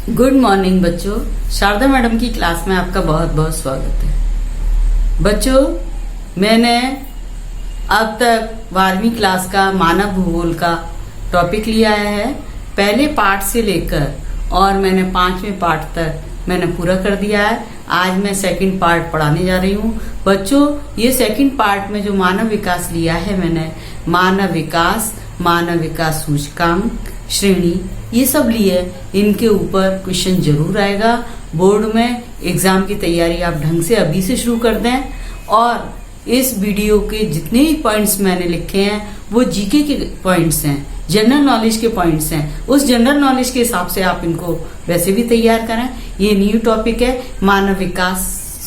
Good morning बच्चों। Sharda madam की class में आपका बहुत बहुत स्वागत है। बच्चों, मैंने अब तक 12वीं क्लास का मानव भूगोल का टॉपिक लिया है। पहले पार्ट से लेकर और मैंने 5वें पार्ट तक मैंने पूरा कर दिया है। आज मैं सेकंड पार्ट पढ़ाने जा रही हूँ। बच्चों, ये सेकंड पार्ट में जो मानव विकास लिया है मैंने, मानव विकास सूचकांक, श्रेणी, ये सब लिए। इनके ऊपर क्वेश्चन जरूर आएगा बोर्ड में। एग्जाम की तैयारी आप ढंग से अभी से शुरू कर दें। और इस वीडियो के जितने भी पॉइंट्स मैंने लिखे हैं वो जीके के पॉइंट्स हैं, जनरल नॉलेज के पॉइंट्स हैं। उस जनरल नॉलेज के हिसाब से आप इनको वैसे भी तैयार करें। ये न्यू टॉपिक है। मानव विकास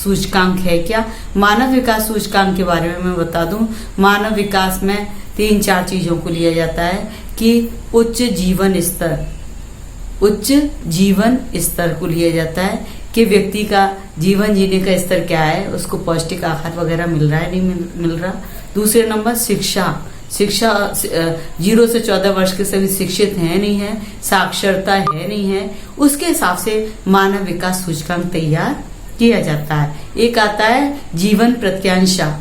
सूचकांक है क्या? मानव विकास सूचकांक के बारे में मैं बता दूं। मानव विकास में 3-4 चीजों को लिया जाता है कि उच्च जीवन स्तर को लिया जाता है कि व्यक्ति का जीवन जीने का स्तर क्या है, उसको पौष्टिक आहार वगैरह मिल रहा है नहीं मिल रहा। दूसरे नंबर शिक्षा 0 से 14 वर्ष के सभी शिक्षित हैं नहीं है, साक्षरता है नहीं है, उसके हिसाब से मानव विकास सूचकांक तैयार किया जाता है। एक आता है जीवन प्रत्यांशा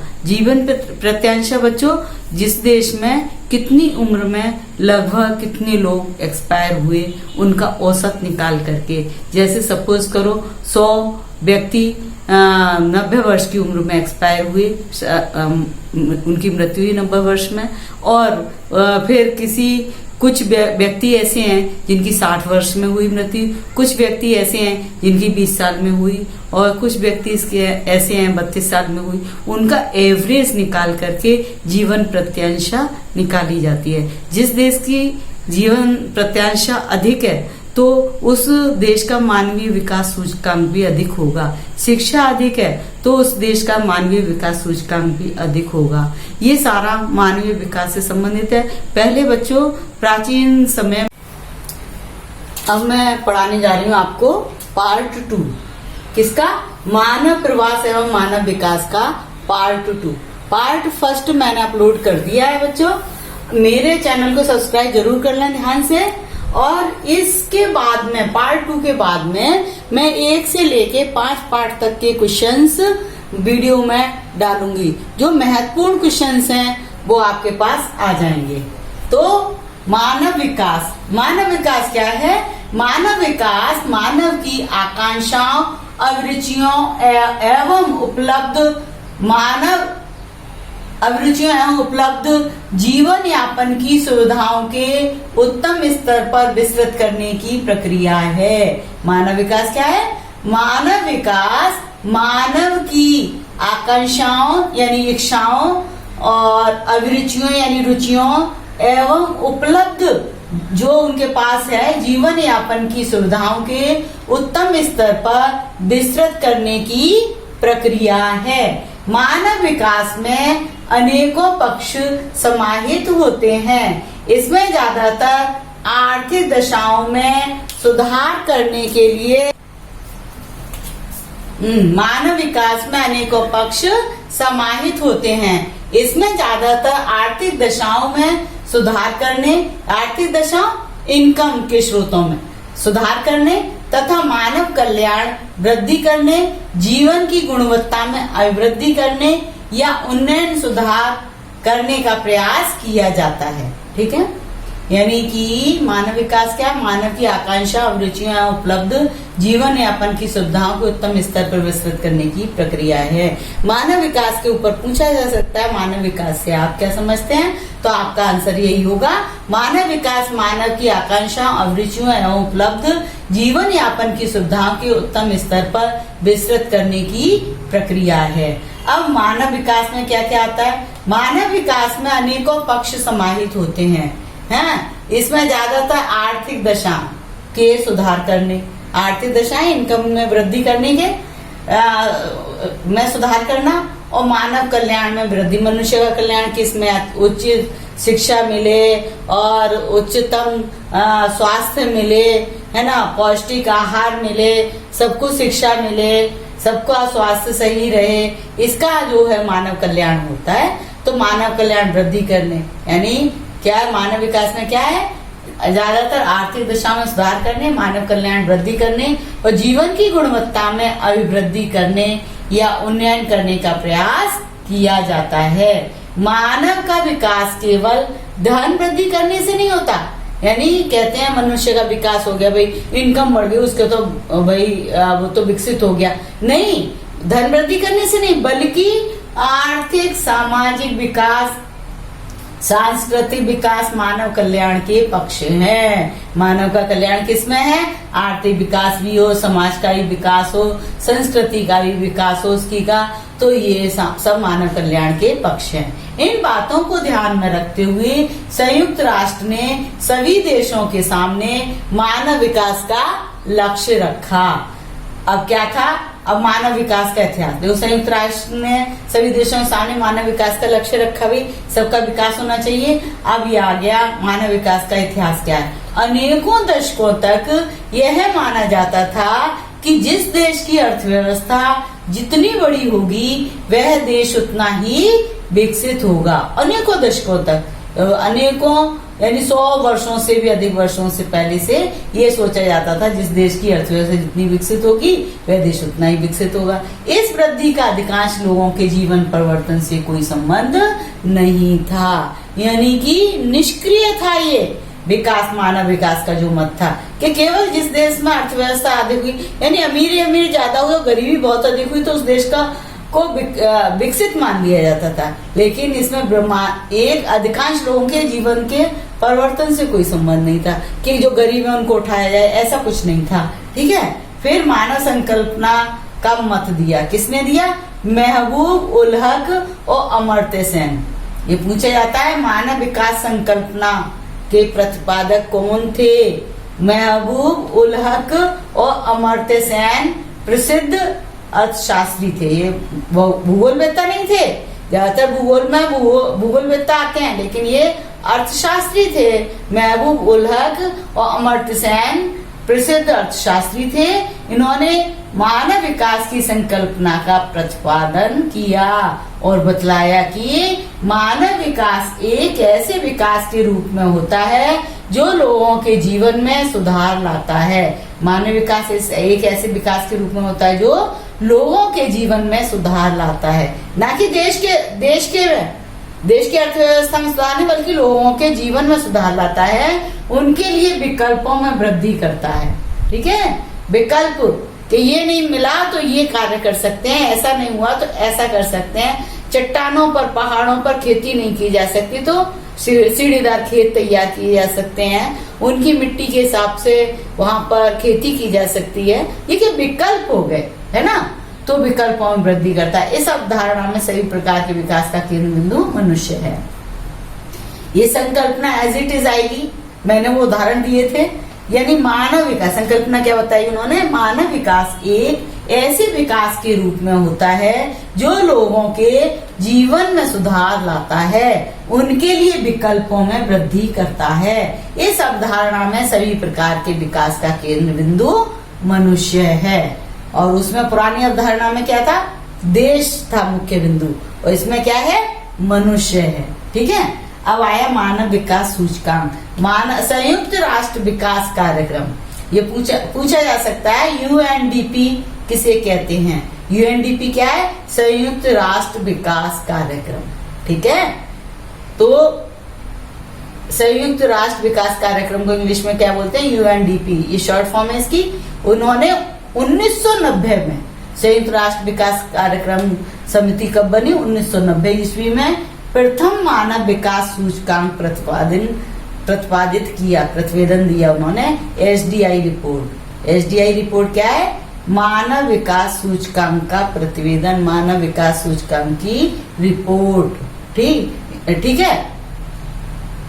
बच्चों, जिस देश में कितनी उम्र में लगभग कितने लोग एक्सपायर हुए उनका औसत निकाल करके। जैसे सपोज करो 100 व्यक्ति 90 वर्ष की उम्र में एक्सपायर हुए, उनकी मृत्यु हुई 90 वर्ष में। और फिर कुछ व्यक्ति ऐसे हैं जिनकी 60 वर्ष में हुई मृत्यु, कुछ व्यक्ति ऐसे हैं जिनकी 20 साल में हुई, और कुछ व्यक्ति ऐसे हैं 32 साल में हुई। उनका एवरेज निकाल करके जीवन प्रत्यांशा निकाली जाती है। जिस देश की जीवन प्रत्यांशा अधिक है तो उस देश का मानवीय विकास सूचकांक भी अधिक होगा। शिक्षा अधिक है तो उस देश का मानवीय विकास सूचकांक भी अधिक होगा। ये सारा मानवीय विकास से संबंधित है। पहले बच्चों प्राचीन समय, अब मैं पढ़ाने जा रही हूँ आपको पार्ट 2 किसका? मानव प्रवास एवं मानव विकास का पार्ट 2। पार्ट 1 मैंने अपलोड कर दिया है बच्चों। मेरे चैनल को सब्सक्राइब जरूर कर लें ध्यान से। और इसके बाद में पार्ट 2 के बाद में मैं 1 से लेके 5 पार्ट तक के क्वेश्चंस वीडियो में डालूंगी। जो महत्वपूर्ण क्वेश्चंस हैं वो आपके पास आ जाएंगे। तो मानव विकास क्या है? मानव विकास मानव की आकांक्षाओं, अभिरुचियों एवं उपलब्ध जीवन यापन की सुविधाओं के उत्तम स्तर पर विस्तृत करने की प्रक्रिया है। मानव विकास क्या है? मानव विकास मानव की आकांक्षाओं यानी इच्छाओं और अभिरुचियों यानी रुचियों एवं उपलब्ध जो उनके पास है जीवन यापन की सुविधाओं के उत्तम स्तर पर विस्तृत करने की प्रक्रिया है। मानव विकास में अनेकों पक्ष समाहित होते हैं। इसमें ज्यादातर आर्थिक दशाओं में सुधार करने के लिए मानव विकास में अनेकों पक्ष समाहित होते हैं। इसमें ज्यादातर आर्थिक दशाओं में सुधार करने, आर्थिक दशा इनकम के स्रोतों में सुधार करने तथा मानव कल्याण वृद्धि करने, जीवन की गुणवत्ता में अभिवृद्धि करने या उन्नयन सुधार करने का प्रयास किया जाता है। ठीक है, यानी कि मानव विकास क्या? मानव की आकांक्षा, अभिरुचियां, उपलब्ध जीवन यापन की सुविधाओं को उत्तम स्तर पर विस्तृत करने की प्रक्रिया है। मानव विकास के ऊपर पूछा जा सकता है मानव विकास से आप क्या समझते हैं? तो आपका आंसर यही होगा, मानव विकास मानव की आकांक्षा, अभिरुचियों एवं उपलब्ध जीवन यापन की सुविधाओं के उत्तम स्तर पर विस्तृत करने की प्रक्रिया है। अब मानव विकास में क्या क्या आता है? मानव विकास में अनेकों पक्ष समाहित होते हैं। इसमें ज्यादातर आर्थिक दशा के सुधार करने, आर्थिक दशाएं इनकम में वृद्धि करने के में सुधार करना, और मानव कल्याण में वृद्धि, मनुष्य का कल्याण किसमें? उच्च शिक्षा मिले और उच्चतम स्वास्थ्य मिले, है ना, पौष्टिक आहार मिले, सबको शिक्षा मिले, सबका स्वास्थ्य सही रहे, इसका जो है मानव कल्याण होता है। तो मानव कल्याण वृद्धि करने यानी क्या है? मानव विकास में क्या है? ज्यादातर आर्थिक दशा में सुधार करने, मानव कल्याण वृद्धि करने और जीवन की गुणवत्ता में अभिवृद्धि करने या उन्नयन करने का प्रयास किया जाता है। मानव का विकास केवल धन वृद्धि करने से नहीं होता। यानी कहते हैं मनुष्य का विकास हो गया, भाई इनकम बढ़ गई उसके तो भाई वो तो विकसित हो गया, नहीं, धन वृद्धि करने से नहीं, बल्कि आर्थिक सामाजिक विकास, सांस्कृतिक विकास मानव कल्याण के पक्ष है। मानव का कल्याण किसमें है? आर्थिक विकास भी हो, समाज का भी विकास हो, संस्कृति का भी विकास हो उसकी का, तो ये सब मानव कल्याण के पक्ष हैं। इन बातों को ध्यान में रखते हुए संयुक्त राष्ट्र ने सभी देशों के सामने मानव विकास का लक्ष्य रखा। अब क्या था? अब मानव विकास का इतिहास देखो, संयुक्त राष्ट्र ने सभी देशों के सामने मानव विकास का लक्ष्य रखा, भी सबका विकास होना चाहिए। अब ये आ गया मानव विकास का इतिहास क्या है। अनेकों दशकों तक यह माना जाता था कि जिस देश की अर्थव्यवस्था जितनी बड़ी होगी वह देश उतना ही विकसित होगा। अनेकों दशकों तक, अनेकों यानी 100 वर्षों से भी अधिक वर्षों से पहले से ये सोचा जाता था जिस देश की अर्थव्यवस्था जितनी विकसित होगी वह देश उतना ही विकसित होगा। इस वृद्धि का अधिकांश लोगों के जीवन परिवर्तन से कोई संबंध नहीं था, यानी कि निष्क्रिय था ये विकास, मानव विकास का जो मत था कि केवल जिस देश में अर्थव्यवस्था अधिक हुई, यानी अमीर ज्यादा हुई और गरीबी बहुत अधिक हुई तो उस देश को विकसित मान लिया जाता था। लेकिन इसमें एक अधिकांश लोगों के जीवन के परिवर्तन से कोई संबंध नहीं था कि जो गरीब है उनको उठाया जाए, ऐसा कुछ नहीं था। ठीक है। फिर मानव संकल्पना का मत दिया, किसने दिया? महबूब उल हक और अमर्त्य सेन। ये पूछा जाता है मानव विकास संकल्पना के प्रतिपादक कौन थे? महबूब उल हक और अमर्त्य सेन प्रसिद्ध अर्थशास्त्री थे। ये भूगोलवेत्ता नहीं थे, ज्यादातर भूगोल में भूगोलवेत्ता आते हैं, लेकिन ये अर्थशास्त्री थे। महबूब उल हक और अमर्त्य सेन प्रसिद्ध अर्थशास्त्री थे। इन्होंने मानव विकास की संकल्पना का प्रतिपादन किया और बतलाया कि मानव विकास एक ऐसे विकास के रूप में होता है जो लोगों के जीवन में सुधार लाता है। मानव विकास एक ऐसे विकास के रूप में होता है जो लोगों के जीवन में सुधार लाता है, ना कि देश के अर्थव्यवस्था में सुधार नहीं, बल्कि लोगों के जीवन में सुधार लाता है, उनके लिए विकल्पों में वृद्धि करता है। ठीक है। विकल्प कि ये नहीं मिला तो ये कार्य कर सकते हैं, ऐसा नहीं हुआ तो ऐसा कर सकते हैं। चट्टानों पर, पहाड़ों पर खेती नहीं की जा सकती तो सीढ़ीदार खेत तैयार किए जा सकते हैं, उनकी मिट्टी के हिसाब से वहां पर खेती की जा सकती है। ये विकल्प हो गए, है ना। तो विकल्पों में वृद्धि करता है। इस अवधारणा में सभी प्रकार के विकास का केंद्र बिंदु मनुष्य है। ये संकल्पना एज इट इज आएगी, मैंने वो उदाहरण दिए थे। यानी मानव विकास संकल्पना क्या बताई उन्होंने? मानव विकास एक ऐसे विकास के रूप में होता है जो लोगों के जीवन में सुधार लाता है, उनके लिए विकल्पों में वृद्धि करता है। इस अवधारणा में सभी प्रकार के विकास का केंद्र बिंदु मनुष्य है। और उसमें पुरानी अवधारणा में क्या था? देश था मुख्य बिंदु, और इसमें क्या है? मनुष्य है। ठीक है। अब आया मानव विकास सूचकांक, संयुक्त राष्ट्र विकास कार्यक्रम। ये पूछा जा सकता है यूएनडीपी किसे कहते हैं? यूएनडीपी क्या है? संयुक्त राष्ट्र विकास कार्यक्रम। ठीक है। तो संयुक्त राष्ट्र विकास कार्यक्रम को इंग्लिश में क्या बोलते हैं? यूएनडीपी, ये शॉर्ट फॉर्म है इसकी। उन्होंने 1990 में संयुक्त राष्ट्र विकास कार्यक्रम समिति कब बनी? 1990 ईस्वी में प्रथम मानव विकास सूचकांक प्रतिपादित किया, प्रतिवेदन दिया उन्होंने। SDI report. एसडीआई रिपोर्ट क्या है? मानव विकास सूचकांक का प्रतिवेदन, मानव विकास सूचकांक की रिपोर्ट। ठीक है।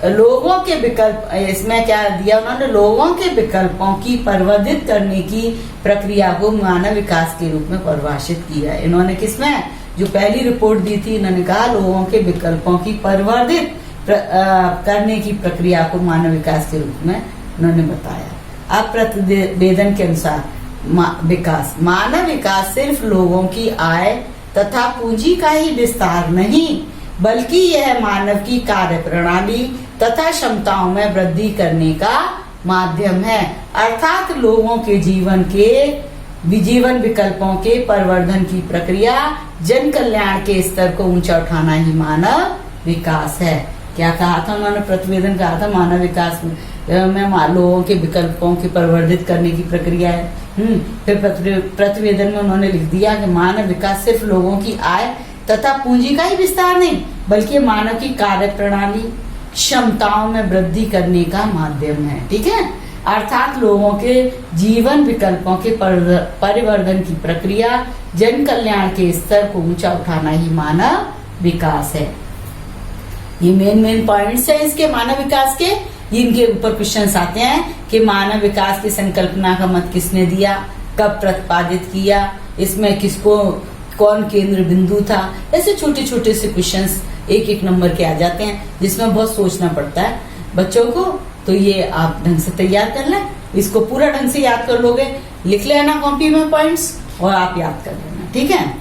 लोगों के विकल्प, इसमें क्या दिया उन्होंने? लोगों के विकल्पों की परिवर्धित करने की प्रक्रिया को मानव विकास के रूप में परिभाषित किया। इन्होंने किसमें? जो पहली रिपोर्ट दी थी, इन्होंने कहा लोगों के विकल्पों की परिवर्धित करने की प्रक्रिया को मानव विकास के रूप में उन्होंने बताया। अब प्रतिवेदन के अनुसार मानव विकास सिर्फ लोगों की आय तथा पूंजी का ही विस्तार नहीं, बल्कि यह मानव की कार्य प्रणाली, तथा क्षमताओं में वृद्धि करने का माध्यम है। अर्थात लोगों के जीवन विकल्पों के परिवर्धन की प्रक्रिया जन कल्याण के स्तर को ऊंचा उठाना ही मानव विकास है। क्या कहा था उन्होंने? प्रतिवेदन कहा था मानव विकास में लोगों के विकल्पों के परिवर्धित करने की प्रक्रिया है। फिर प्रतिवेदन में उन्होंने लिख दिया कि मानव विकास सिर्फ लोगों की आय तथा पूंजी का ही विस्तार नहीं, बल्कि मानव की कार्य प्रणाली क्षमताओं में वृद्धि करने का माध्यम है। ठीक है, अर्थात लोगों के जीवन विकल्पों के परिवर्धन की प्रक्रिया जन कल्याण के स्तर को ऊंचा उठाना ही मानव विकास है। ये मेन पॉइंट्स है इसके मानव विकास के। इनके ऊपर क्वेश्चंस आते हैं कि मानव विकास की संकल्पना का मत किसने दिया, कब प्रतिपादित किया, इसमें किसको कौन केंद्र बिंदु था। ऐसे छोटे छोटे से क्वेश्चंस एक नंबर के आ जाते हैं, जिसमें बहुत सोचना पड़ता है बच्चों को। तो ये आप ढंग से तैयार कर लें, इसको पूरा ढंग से याद कर लोगे, लिख लेना कॉपी में पॉइंट्स और आप याद कर लेना। ठीक है,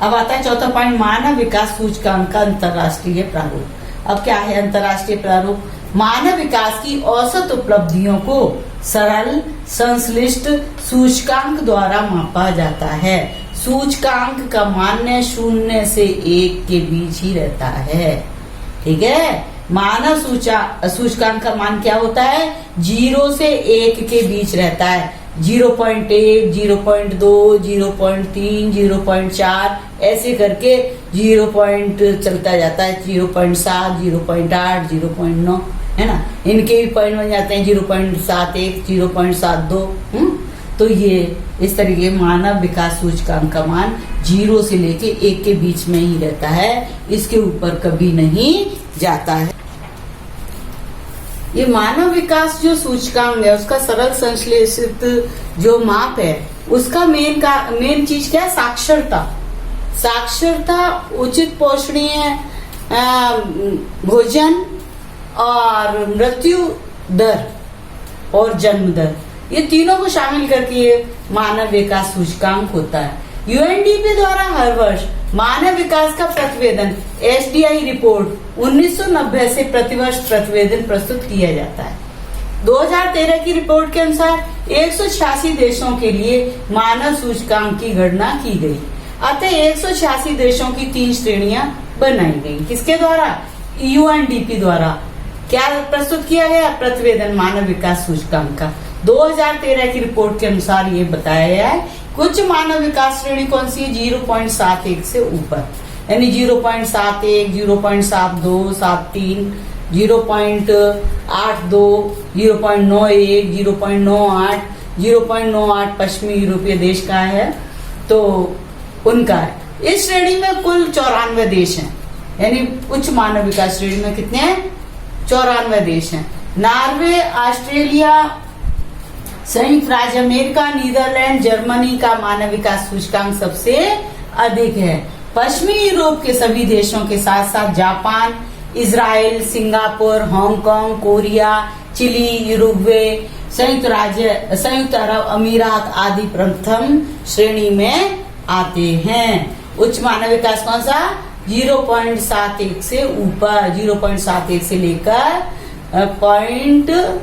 अब आता है चौथा पॉइंट, मानव विकास सूचकांक का अंतर्राष्ट्रीय प्रारूप। अब क्या है अंतर्राष्ट्रीय प्रारूप? मानव विकास की औसत उपलब्धियों को सरल संश्लिष्ट सूचकांक द्वारा मापा जाता है। सूचकांक का मान 0 से 1 के बीच ही रहता है। ठीक है, मानव सूचकांक का मान क्या होता है? 0 से 1 के बीच रहता है। 0.1, 0.2, 0.3, 0.4 ऐसे करके 0 पॉइंट चलता जाता है। 0.7, 0.8, 0.9 है ना, इनके भी पॉइंट बन जाते हैं 0.71, 0.72। तो ये इस तरीके मानव विकास सूचकांक का मान 0 से लेके 1 के बीच में ही रहता है, इसके ऊपर कभी नहीं जाता है। ये मानव विकास जो सूचकांक है उसका सरल संश्लेषित जो माप है उसका मेन चीज क्या है? साक्षरता। साक्षरता, उचित पोषणीय भोजन और मृत्यु दर और जन्म दर, ये तीनों को शामिल करके ये मानव विकास सूचकांक होता है। यूएनडीपी द्वारा हर वर्ष मानव विकास का प्रतिवेदन एसडीआई रिपोर्ट 1990 से प्रतिवर्ष प्रतिवेदन प्रस्तुत किया जाता है। 2013 की रिपोर्ट के अनुसार 186 देशों के लिए मानव सूचकांक की गणना की गई। अतः 186 देशों की 3 श्रेणियां बनाई गई। किसके द्वारा? यूएनडीपी द्वारा। क्या प्रस्तुत किया गया? प्रतिवेदन मानव विकास सूचकांक का। 2013 की रिपोर्ट के अनुसार ये बताया गया है कुछ मानव विकास श्रेणी कौन सी है? 0.71 से ऊपर, यानी 0.71, 0.72, 73, 0.82, 0.91, 0.98, 0.98 पश्चिमी यूरोपीय देश का है, तो उनका है। इस श्रेणी में कुल 94 देश हैं, यानी उच्च मानव विकास श्रेणी में कितने हैं? 94 देश हैं। नॉर्वे, ऑस्ट्रेलिया, संयुक्त राज्य अमेरिका, नीदरलैंड, जर्मनी का मानव विकास सूचकांक सबसे अधिक है। पश्चिमी यूरोप के सभी देशों के साथ साथ Japan, Israel, Singapore, Hong Kong, Korea, Chile, Uruguay, संयुक्त अरब अमीरात आदि प्रथम श्रेणी में आते हैं। उच्च मानव विकास कौन सा? 0.71 से ऊपर, 0.71 से लेकर 0.17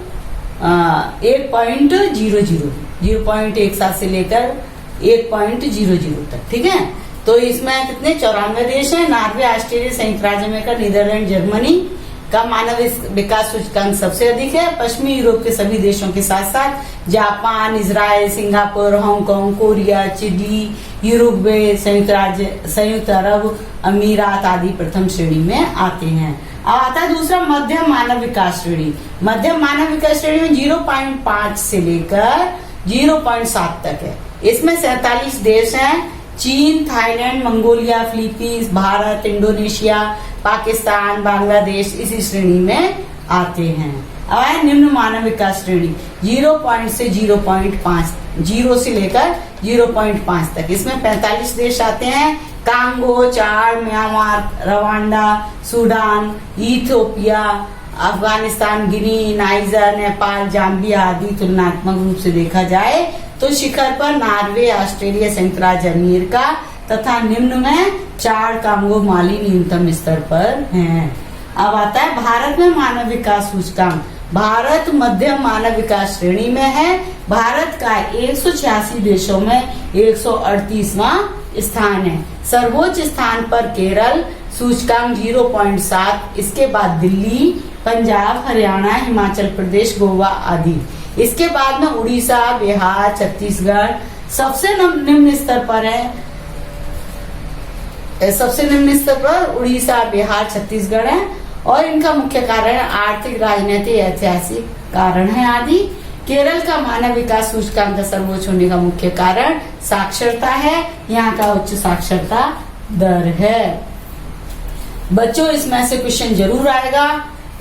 से लेकर 1.00 तक। ठीक है, तो इसमें कितने 94 देश हैं। नॉर्वे, ऑस्ट्रेलिया, संयुक्त राज्य अमेरिका, नीदरलैंड, जर्मनी का मानव विकास सूचकांक सबसे अधिक है। पश्चिमी यूरोप के सभी देशों के साथ साथ Japan, Israel, Singapore, Hong Kong, Korea, Chile, Uruguay, संयुक्त अरब अमीरात आदि प्रथम श्रेणी में आते हैं। अब आता है दूसरा मध्यम मानव विकास श्रेणी। मध्यम मानव विकास श्रेणी में 0.5 से लेकर 0.7 तक है। इसमें 47 देश हैं। चीन, Thailand, Mongolia, Philippines, Bharat, Indonesia, Pakistan, Bangladesh इसी श्रेणी में आते हैं। अब है निम्न मानव विकास श्रेणी 0 से 0.5, 0 से लेकर 0.5 तक। इसमें 45 देश आते हैं। Congo, Chad, Myanmar, Rwanda, Sudan, Ethiopia, Afghanistan, Guinea, Niger, Nepal, Zambia आदि। तुलनात्मक रूप से देखा जाए तो शिखर पर नॉर्वे, ऑस्ट्रेलिया, संयुक्त राज्य अमेरिका तथा निम्न में चाड, कांगो, माली न्यूनतम स्तर पर हैं। अब आता है भारत में मानव विकास सूचकांक। भारत मध्यम मानव विकास श्रेणी में है। भारत का 186 देशों में 138वां स्थान है। सर्वोच्च स्थान पर केरल, सूचकांक 0.7। इसके बाद दिल्ली, पंजाब, हरियाणा, हिमाचल प्रदेश, गोवा आदि। इसके बाद में उड़ीसा, बिहार, छत्तीसगढ़ सबसे निम्न स्तर पर है। सबसे निम्न स्तर पर उड़ीसा, बिहार, छत्तीसगढ़ है और इनका मुख्य कारण आर्थिक, राजनीतिक, ऐतिहासिक कारण है आदि। केरल का मानव विकास सूचकांक का सर्वोच्च होने का मुख्य कारण साक्षरता है। यहाँ का उच्च साक्षरता दर है। बच्चों इसमें से क्वेश्चन जरूर आएगा,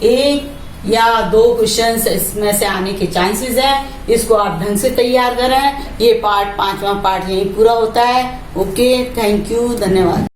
1 या 2 क्वेश्चन इसमें से आने के चांसेस है। इसको आप ढंग से तैयार करें। ये पार्ट 5वां पार्ट यही पूरा होता है। ओके, थैंक यू, धन्यवाद।